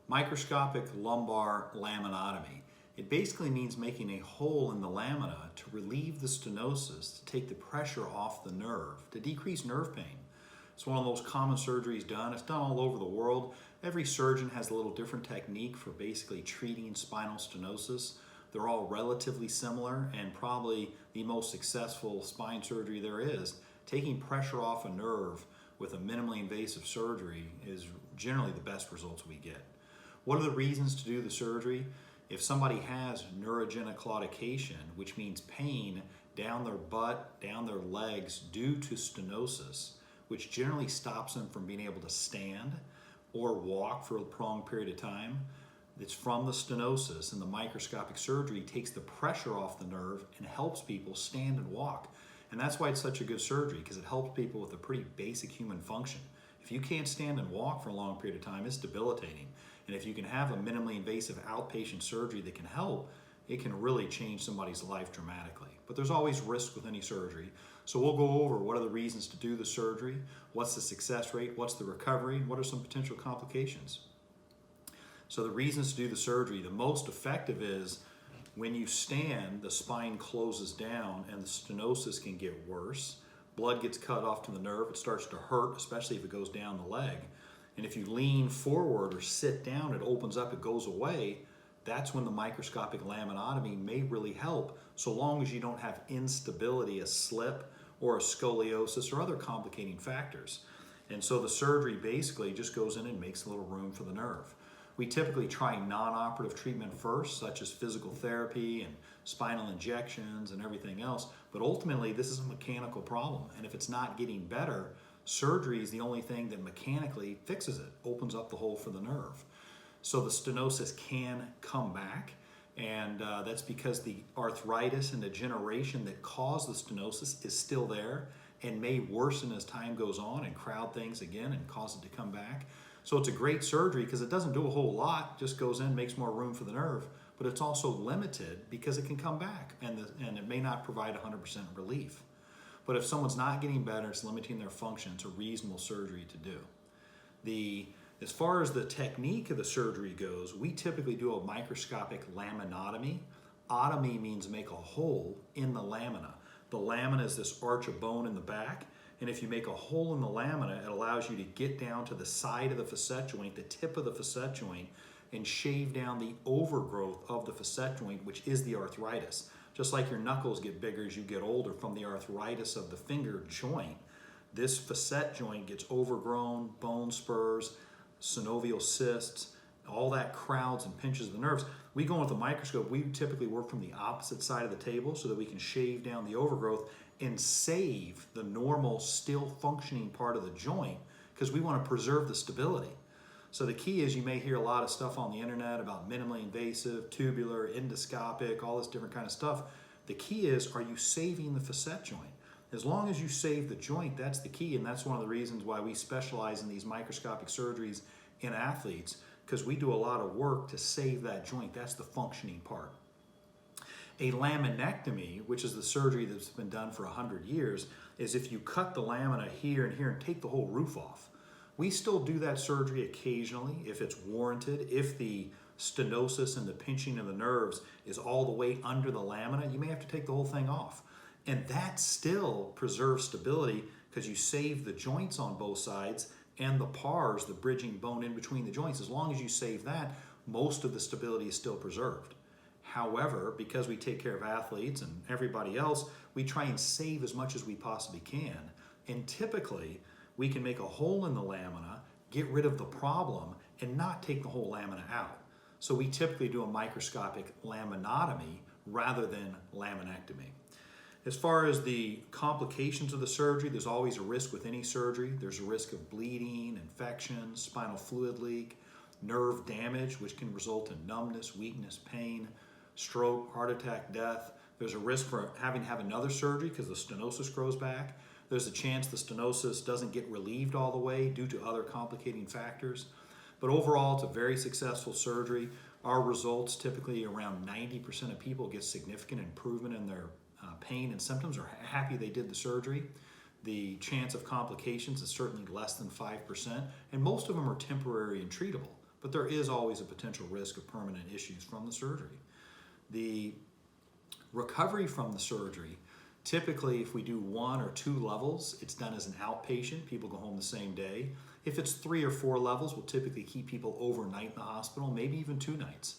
Microscopic lumbar laminotomy. It basically means making a hole in the lamina to relieve the stenosis, to take the pressure off the nerve, to decrease nerve pain. It's one of the most common surgeries done. It's done all over the world. Every surgeon has a little different technique for basically treating spinal stenosis. They're all relatively similar, and probably the most successful spine surgery there is. Taking pressure off a nerve with a minimally invasive surgery is generally the best results we get. What are the reasons to do the surgery? If somebody has neurogenic claudication, which means pain down their butt, down their legs due to stenosis, which generally stops them from being able to stand or walk for a prolonged period of time, it's from the stenosis, and the microscopic surgery takes the pressure off the nerve and helps people stand and walk. And that's why it's such a good surgery, because it helps people with a pretty basic human function. If you can't stand and walk for a long period of time, it's debilitating. And if you can have a minimally invasive outpatient surgery that can help, it can really change somebody's life dramatically. But there's always risk with any surgery. So we'll go over what are the reasons to do the surgery, what's the success rate, what's the recovery, and what are some potential complications. So the reasons to do the surgery, the most effective is when you stand, the spine closes down and the stenosis can get worse. Blood gets cut off to the nerve, it starts to hurt, especially if it goes down the leg. And if you lean forward or sit down, it opens up, it goes away. That's when the microscopic laminotomy may really help, so long as you don't have instability, a slip, or a scoliosis, or other complicating factors. And so the surgery basically just goes in and makes a little room for the nerve. We typically try non-operative treatment first, such as physical therapy and spinal injections and everything else, but ultimately this is a mechanical problem, and if it's not getting better, surgery is the only thing that mechanically fixes it, opens up the hole for the nerve. So the stenosis can come back, and that's because the arthritis and degeneration that caused the stenosis is still there and may worsen as time goes on and crowd things again and cause it to come back. So it's a great surgery because it doesn't do a whole lot, just goes in, makes more room for the nerve, but it's also limited because it can come back and it may not provide 100% relief. But if someone's not getting better, it's limiting their function, it's a reasonable surgery to do. As far as the technique of the surgery goes, we typically do a microscopic laminotomy. Otomy means make a hole in the lamina. The lamina is this arch of bone in the back, and if you make a hole in the lamina, it allows you to get down to the side of the facet joint, the tip of the facet joint, and shave down the overgrowth of the facet joint, which is the arthritis. Just like your knuckles get bigger as you get older from the arthritis of the finger joint, this facet joint gets overgrown, bone spurs, synovial cysts, all that crowds and pinches the nerves. We go in with a microscope, we typically work from the opposite side of the table so that we can shave down the overgrowth and save the normal, still functioning part of the joint, because we want to preserve the stability. So the key is, you may hear a lot of stuff on the internet about minimally invasive, tubular, endoscopic, all this different kind of stuff. The key is, are you saving the facet joint? As long as you save the joint, that's the key, and that's one of the reasons why we specialize in these microscopic surgeries in athletes, because we do a lot of work to save that joint. That's the functioning part. A laminectomy, which is the surgery that's been done for 100 years, is if you cut the lamina here and here and take the whole roof off. We still do that surgery occasionally if it's warranted. If the stenosis and the pinching of the nerves is all the way under the lamina, you may have to take the whole thing off. And that still preserves stability because you save the joints on both sides and the pars, the bridging bone in between the joints. As long as you save that, most of the stability is still preserved. However, because we take care of athletes and everybody else, we try and save as much as we possibly can. And typically, we can make a hole in the lamina, get rid of the problem, and not take the whole lamina out. So we typically do a microscopic laminotomy rather than laminectomy. As far as the complications of the surgery, there's always a risk with any surgery. There's a risk of bleeding, infection, spinal fluid leak, nerve damage, which can result in numbness, weakness, pain, stroke, heart attack, death. There's a risk for having to have another surgery because the stenosis grows back. There's a chance the stenosis doesn't get relieved all the way due to other complicating factors. But overall, it's a very successful surgery. Our results, typically around 90% of people get significant improvement in their pain and symptoms, are happy they did the surgery. The chance of complications is certainly less than 5%, and most of them are temporary and treatable. but there is always a potential risk of permanent issues from the surgery. The recovery from the surgery, typically if we do 1 or 2 levels, it's done as an outpatient. People go home the same day. If it's 3 or 4 levels, we'll typically keep people overnight in the hospital, maybe even 2 nights.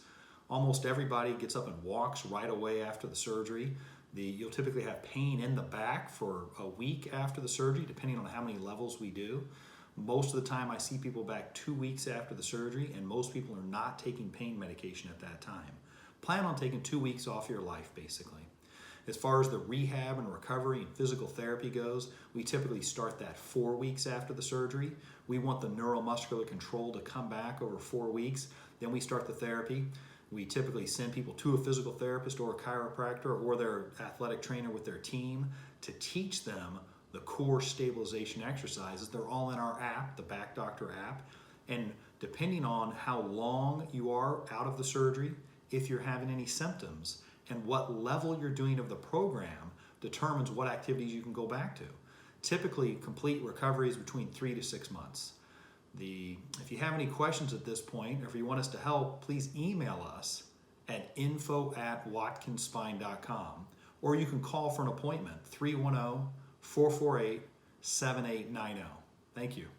Almost everybody gets up and walks right away after the surgery. You'll typically have pain in the back for a week after the surgery, depending on how many levels we do. Most of the time I see people back 2 weeks after the surgery, and most people are not taking pain medication at that time. Plan on taking 2 weeks off your life, basically. As far as the rehab and recovery and physical therapy goes, we typically start that 4 weeks after the surgery. We want the neuromuscular control to come back over 4 weeks. Then we start the therapy. We typically send people to a physical therapist or a chiropractor or their athletic trainer with their team to teach them the core stabilization exercises. They're all in our app, the Back Doctor app. And depending on how long you are out of the surgery, if you're having any symptoms, and what level you're doing of the program determines what activities you can go back to. Typically, complete recovery is between 3 to 6 months. If you have any questions at this point, or if you want us to help, please email us at info@watkinsspine.com, or you can call for an appointment, 310-448-7890. Thank you.